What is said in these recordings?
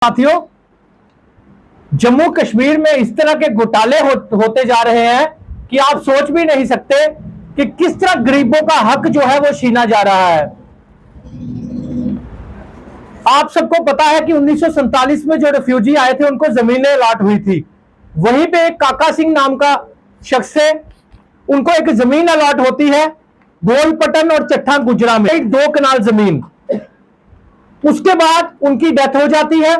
साथियों, जम्मू कश्मीर में इस तरह के घोटाले होते जा रहे हैं कि आप सोच भी नहीं सकते कि किस तरह गरीबों का हक जो है वो छीना जा रहा है। आप सबको पता है कि 1947 में जो रिफ्यूजी आए थे उनको जमीनें अलॉट हुई थी। वहीं पे एक काका सिंह नाम का शख्स है, उनको एक जमीन अलॉट होती है गोलपटन और चट्ठा गुजरा में, 2 कनाल जमीन। उसके बाद उनकी डेथ हो जाती है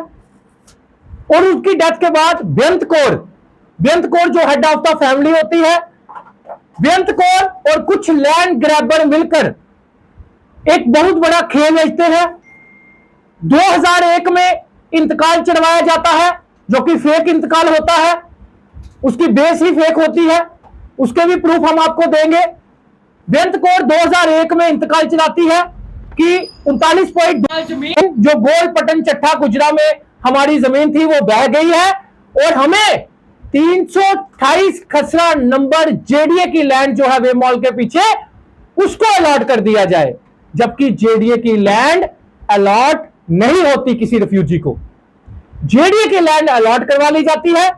और उसकी डेथ के बाद बेअंत कौर जो हेड ऑफ द फैमिली होती है, बेअंत कौर और कुछ लैंड ग्रैबर मिलकर एक बहुत बड़ा खेल रचते हैं। 2001 में इंतकाल चढ़वाया जाता है जो कि फेक इंतकाल होता है, उसकी बेस ही फेक होती है, उसके भी प्रूफ हम आपको देंगे। बेअंत कौर 2001 में इंतकाल चलाती है कि 39.2 जमीन जो गोलपटन चट्ठा गुजरा में हमारी जमीन थी वो बह गई है और हमें 328 खसरा नंबर जेडीए की लैंड जो है वे मॉल के पीछे उसको अलॉट कर दिया जाए, जबकि जेडीए की लैंड अलॉट नहीं होती किसी रिफ्यूजी को। जेडीए की लैंड अलॉट करवा ली जाती है,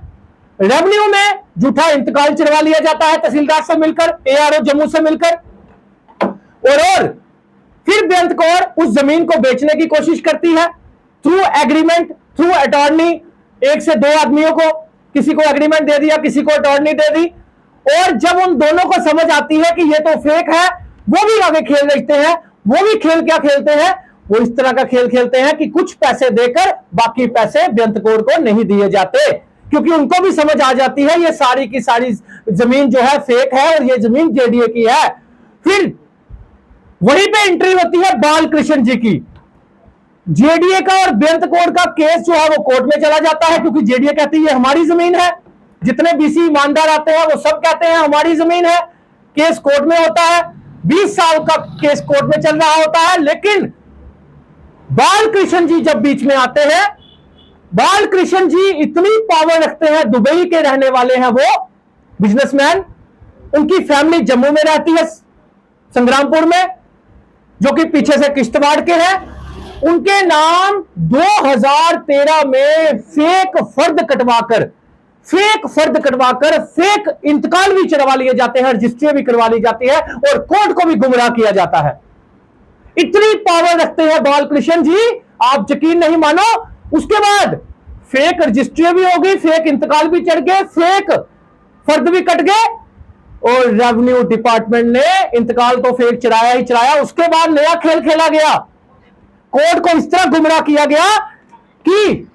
रेवेन्यू में झूठा इंतकाल चढ़वा लिया जाता है तहसीलदार से मिलकर, एआरओ जम्मू से मिलकर, और फिर बेअंत कौर उस जमीन को बेचने की कोशिश करती है थ्रू एग्रीमेंट, थ्रू अटॉर्नी। 1 से 2 आदमियों को, किसी को एग्रीमेंट दे दिया, किसी को अटॉर्नी दे दी, और जब उन दोनों को समझ आती है कि ये तो फेक है, वो भी आगे खेल रखते हैं। वो भी खेल क्या खेलते हैं? वो इस तरह का खेल खेलते हैं कि कुछ पैसे देकर बाकी पैसे बेअंत कौर को नहीं दिए जाते, क्योंकि उनको भी समझ आ जाती है ये सारी की सारी जमीन जो है फेक है और ये जमीन जेडीए की है। फिर वहीं पे एंट्री होती है बालकृष्ण जी की। जेडीए का और बेअंत कौर का केस जो है वो कोर्ट में चला जाता है, क्योंकि जेडीए कहती है ये हमारी जमीन है। जितने बीसी ईमानदार आते हैं वो सब कहते हैं हमारी जमीन है। केस कोर्ट में होता है, 20 साल का केस कोर्ट में चल रहा होता है। लेकिन बालकृष्ण जी जब बीच में आते हैं, बालकृष्ण जी इतनी पावर रखते हैं, दुबई के रहने वाले हैं वो, बिजनेसमैन। उनकी फैमिली जम्मू में रहती है, संग्रामपुर में, जो कि पीछे से किश्तवाड़ के हैं। उनके नाम 2013 में फेक फर्द कटवाकर फेक इंतकाल भी चढ़वा लिए जाते हैं, रजिस्ट्री भी करवा ली जाती है और कोर्ट को भी गुमराह किया जाता है। इतनी पावर रखते हैं बालकृष्ण जी, आप यकीन नहीं मानो। उसके बाद फेक रजिस्ट्री भी होगी, फेक इंतकाल भी चढ़ गए, फेक फर्द भी कट गए, और रेवेन्यू डिपार्टमेंट ने इंतकाल तो फेक चढ़ाया ही चढ़ाया। उसके बाद नया खेल खेला गया, कोर्ट को इस तरह गुमराह किया गया कि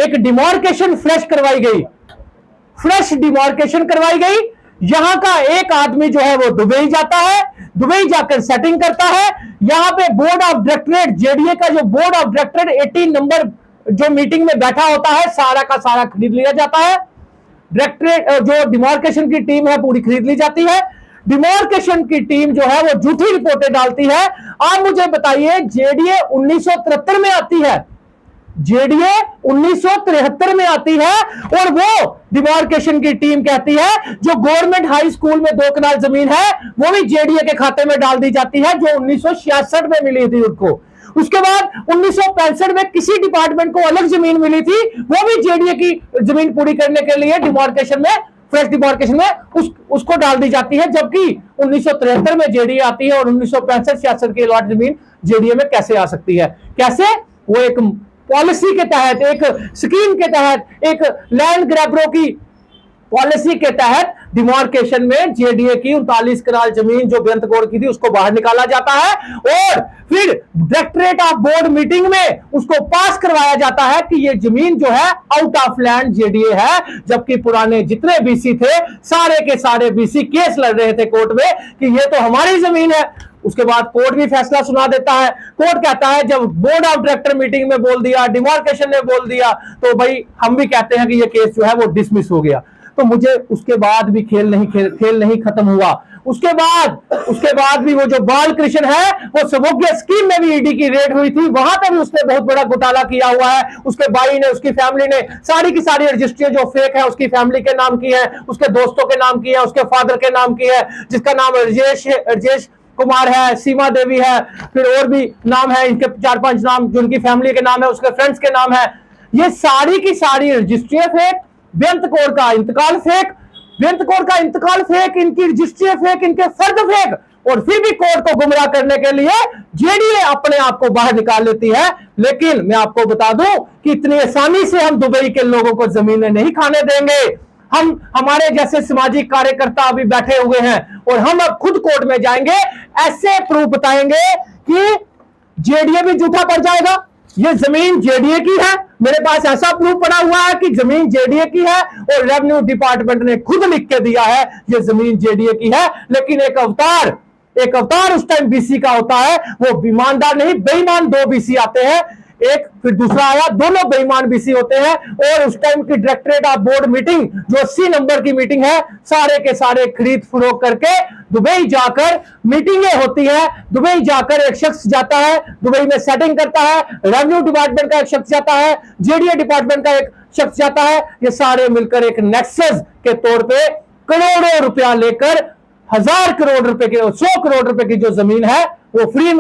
एक डिमार्केशन फ्रेश करवाई गई, फ्रेश डिमार्केशन करवाई गई। यहां का एक आदमी जो है वो दुबई जाता है, दुबई जाकर सेटिंग करता है। यहां पे बोर्ड ऑफ डायरेक्टरेट, जेडीए का जो बोर्ड ऑफ डायरेक्टरेट 18 नंबर जो मीटिंग में बैठा होता है, सारा का सारा खरीद लिया जाता है। डायरेक्टरेट जो डिमार्केशन की टीम है पूरी खरीद ली जाती है। डिमार्केशन की टीम जो है वो झूठी रिपोर्टें डालती है। आप मुझे बताइए, जेडीए 1973 में आती है, जेडीए 1973 में आती है, और वो डिमार्केशन की टीम कहती है जो गवर्नमेंट हाई स्कूल में 2 कनाल जमीन है वो भी जेडीए के खाते में डाल दी जाती है, जो 1966 में मिली थी उनको। उसके बाद 1965 में किसी डिपार्टमेंट को अलग जमीन मिली थी, वो भी जेडीए की जमीन पूरी करने के लिए डिमार्केशन में, फ्रेश डिमार्केशन में उसको डाल दी जाती है। जबकि 1973 में जेडीए आती है और 1965-66 की अलॉट जमीन जेडीए में कैसे आ सकती है? कैसे? वो एक पॉलिसी के तहत, एक स्कीम के तहत, एक लैंड ग्रैबरों की पॉलिसी के तहत डिमार्केशन में जेडीए की 39 कनाल जमीन जो बेअंत कौर की थी उसको बाहर निकाला जाता है, और फिर डायरेक्टरेट ऑफ बोर्ड मीटिंग में उसको पास करवाया जाता है कि ये जमीन जो है आउट ऑफ लैंड जेडीए है। जबकि पुराने जितने बीसी थे, सारे के सारे बीसी केस लड़ रहे थे कोर्ट में कि ये तो हमारी जमीन है। उसके बाद कोर्ट भी फैसला सुना देता है। कोर्ट कहता है जब बोर्ड ऑफ डायरेक्टर मीटिंग में बोल दिया, डिमार्केशन ने बोल दिया, तो भाई हम भी कहते हैं कि ये केस जो है वो डिसमिस हो गया। तो मुझे उसके बाद भी खेल नहीं खत्म हुआ। उसके बाद भी वो जो बालकृष्ण है, वो सौभाग्य स्कीम में भी ईडी की रेड हुई थी, वहां पर भी उसने बहुत बड़ा घोटाला किया हुआ है। उसके भाई ने, उसकी फैमिली ने सारी की सारी रजिस्ट्री जो फेक है उसकी फैमिली के नाम की है, उसके दोस्तों के नाम की है, उसके फादर के नाम की है, जिसका नाम राजेश कुमार है, सीमा देवी है, फिर और भी नाम है, इनके 4-5 नाम जो उनकी फैमिली के नाम है, उसके फ्रेंड्स के नाम है। ये सारी की सारी रजिस्ट्री फेक, बेअंत कौर का इंतकाल फेक, बेअंत कौर का इंतकाल फेक, इनकी रजिस्ट्री फेक, इनके फर्द फेक, और फिर भी कोर्ट को गुमराह करने के लिए जेडीए अपने आप को बाहर निकाल लेती है। लेकिन मैं आपको बता दूं कि इतनी आसानी से हम दुबई के लोगों को जमीनें नहीं खाने देंगे। हम हमारे जैसे सामाजिक कार्यकर्ता अभी बैठे हुए हैं और हम अब खुद कोर्ट में जाएंगे, ऐसे प्रूफ बताएंगे कि जेडीए भी झूठा पड़ जाएगा। ये जमीन जेडीए की है, मेरे पास ऐसा प्रूफ पड़ा हुआ है कि जमीन जेडीए की है और रेवेन्यू डिपार्टमेंट ने खुद लिख के दिया है ये जमीन जेडीए की है। लेकिन एक अवतार उस टाइम बीसी का होता है, वो ईमानदार नहीं बेईमान दो बीसी आते हैं, एक फिर दूसरा आया, दोनों बेईमान बीसी होते हैं। और उस टाइम की डायरेक्टरेट ऑफ बोर्ड मीटिंग जो 80 नंबर की मीटिंग है, सारे के सारे खरीद फरोख्त करके दुबई जाकर मीटिंगें होती है, दुबई जाकर एक शख्स जाता है, दुबई में सेटिंग करता है, रेवेन्यू डिपार्टमेंट का एक शख्स जाता है, जेडीए डिपार्टमेंट का एक शख्स जाता है, ये सारे मिलकर एक नेक्सस के तौर पे करोड़ों रुपया लेकर 1000 करोड़ रुपए के 100 करोड़ रुपए की जो जमीन है वो फ्री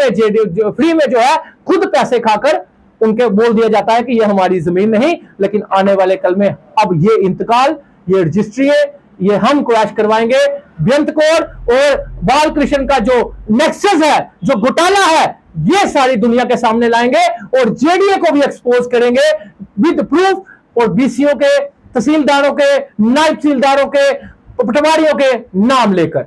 में जो है खुद पैसे खाकर उनके बोल दिया जाता है कि ये हमारी जमीन नहीं। लेकिन आने वाले कल में अब ये इंतकाल, ये रजिस्ट्री है, ये हम क्रैश करवाएंगे। बेअंत कौर और बालकृष्ण का जो नेक्सस है, जो घोटाला है, ये सारी दुनिया के सामने लाएंगे और जेडीए को भी एक्सपोज करेंगे विद प्रूफ और बीसीओ के, तहसीलदारों के, नायब तहसीलदारों के, पटवारियों के नाम लेकर।